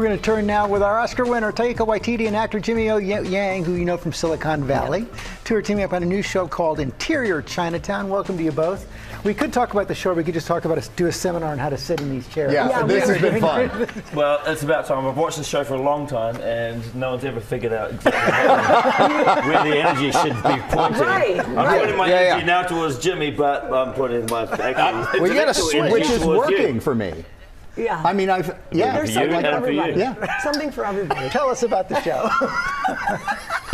We're going to turn now with our Oscar winner, Taika Waititi, and actor Jimmy O. Yang, who you know from Silicon Valley. Two are teaming up on a new show called Interior Chinatown. Welcome to you both. We could talk about the show. We could just talk about do a seminar on how to sit in these chairs. Yeah, this has been fun. Well, it's about time. I've watched the show for a long time, and no one's ever figured out exactly where the energy should be pointing. I'm putting my energy now towards Jimmy, but I'm putting my well, you got to switch, which is working for me. Yeah. I mean, There's something for everybody. Yeah. Something for everybody. Tell us about the show.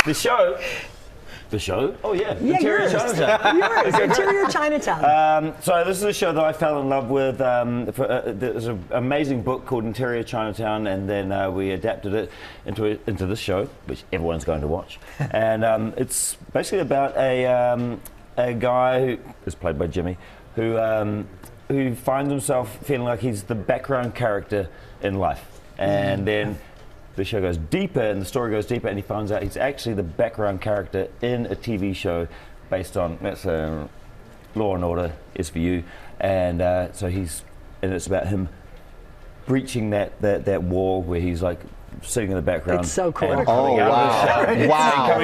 The show? Oh, yeah. Yeah, Interior Chinatown. Yours. Interior Chinatown. So this is a show that I fell in love with. There's an amazing book called Interior Chinatown, and then we adapted it into this show, which everyone's going to watch. And it's basically about a guy who is played by Jimmy, who finds himself feeling like he's the background character in life. And then the show goes deeper and the story goes deeper, and he finds out he's actually the background character in a TV show based on Law and Order SVU. And so it's about him breaching that wall where he's like sitting in the background. It's so cool. And coming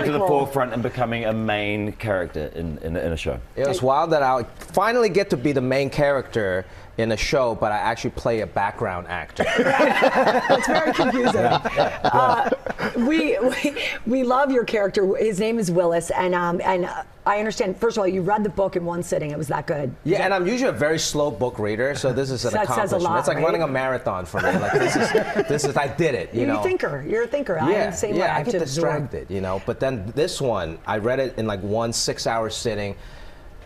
to the forefront and becoming a main character in a show. It was wild that I finally get to be the main character in a show, but I actually play a background actor. It's very confusing. We love your character. His name is Willis, and I understand. First of all, you read the book in one sitting. It was that good. Yeah, and I'm usually a very slow book reader, so this is an That says a accomplishment. lot, It's like right? running a marathon for me. Like this is I did it. You're a thinker. You're a thinker. I am the same way. I have get to absorb. distracted, you know. But then this one, I read it in like 1 6-hour sitting.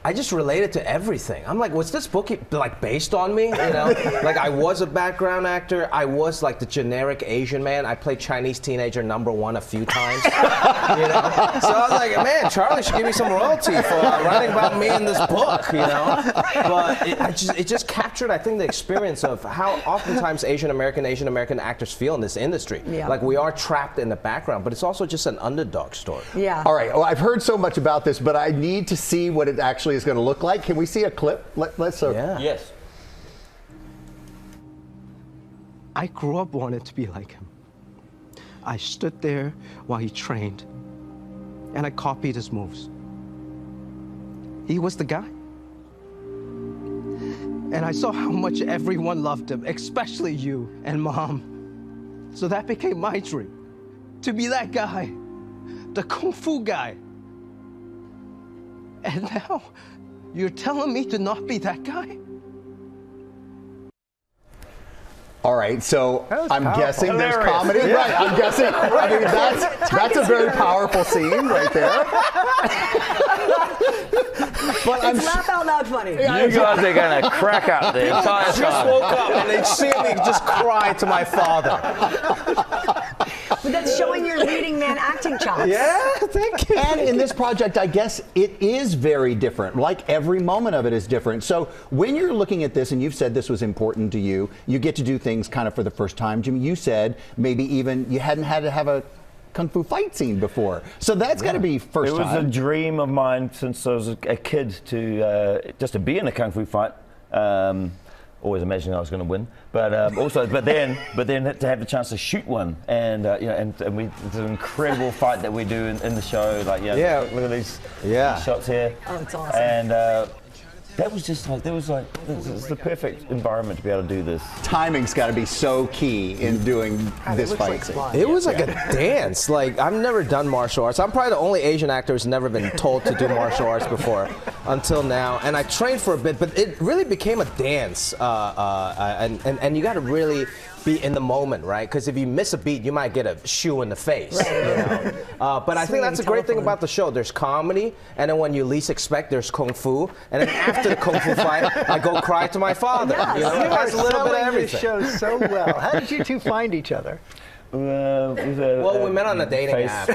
I just related to everything. I'm like, was this book like based on me? You know, like I was a background actor. I was like the generic Asian man. I played Chinese teenager #1 a few times. You know, so I was like, man, Charlie should give me some royalty for writing about me in this book. You know, but it just captured, I think, the experience of how oftentimes Asian American actors feel in this industry. Yeah. Like we are trapped in the background, but it's also just an underdog story. Yeah. All right. Well, I've heard so much about this, but I need to see what it actually is going to look like. Can we see a clip? Let's. Yeah. Yes. I grew up wanting to be like him. I stood there while he trained, and I copied his moves. He was the guy. And I saw how much everyone loved him, especially you and Mom. So that became my dream, to be that guy, the Kung Fu guy. And now, you're telling me to not be that guy? All right, so I'm guessing there's Hilarious. comedy. Yeah. Right, I'm guessing. I mean, that's a very powerful scene right there. But It's laugh out loud funny. You guys are going to crack up the entire Just time. woke up and they see me just cry to my father. But that's showing your leading man acting chops. Yeah, thank you. And in this project, I guess it is very different. Like every moment of it is different. So when you're looking at this, and you've said this was important to you, you get to do things kind of for the first time. Jimmy, you said maybe even you hadn't had to have a kung fu fight scene before. So that's got to be first time. It was a dream of mine since I was a kid to just to be in a kung fu fight. Always imagining I was going to win, but then to have the chance to shoot one, and it's an incredible fight that we do in the show. Like look at these shots here. Oh, it's awesome. And that was just like it's the perfect environment to be able to do this. Timing's got to be so key in doing this fight scene. It was like a dance. Like, I've never done martial arts. I'm probably the only Asian actor who's never been told to do martial arts before until now. And I trained for a bit, but it really became a dance. And you got to really be in the moment, right? Because if you miss a beat, you might get a shoe in the face. Right. You know? But I think that's a great thing about the show. There's comedy, and then when you least expect, there's kung fu. And then after the kung fu fight, I go cry to my father. Yes. You know? You That's a little bit of selling this everything. show so well. How did you two find each other? Well, we met on a dating app.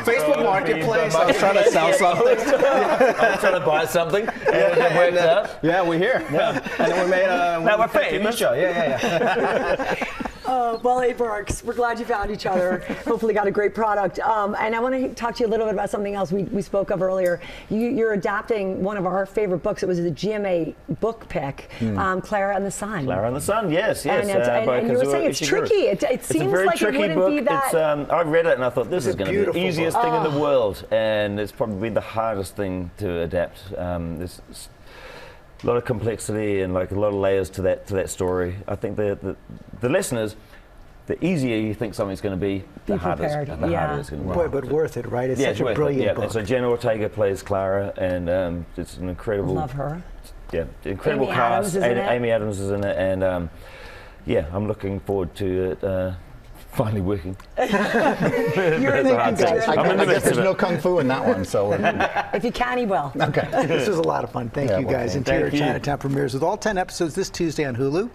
Facebook Marketplace. I was trying to sell something. I was trying to buy something. And it worked out. Yeah, we're here. Yeah. And then we made a Now we're famous. TV show. Yeah. But Well, hey, Brooks, we're glad you found each other. Hopefully got a great product. And I want to talk to you a little bit about something else we spoke of earlier. You're adapting one of our favorite books. It was the GMA book pick, Clara and the Sun. Clara and the Sun, yes. And you were saying it's tricky. It seems like it wouldn't book. be that. I read it and I thought this is going to be the easiest thing in the Oh. world, and it's probably the hardest thing to adapt. There's a lot of complexity and like a lot of layers to that story. I think the lesson is, the easier you think something's going to be, the harder it's going to be. Boy, but worth it, right? It's such a brilliant book. And so Jenna Ortega plays Clara, and it's an incredible. Love her. Yeah, incredible Amy cast. Adams is in it. Amy Adams is in it, and yeah, I'm looking forward to it finally working. You're in the I guys. guess there's no kung fu in that one, so. If you can, he will. Okay. This was a lot of fun. Thank you, guys. well, Interior thank you. Chinatown premieres with all 10 episodes this Tuesday on Hulu.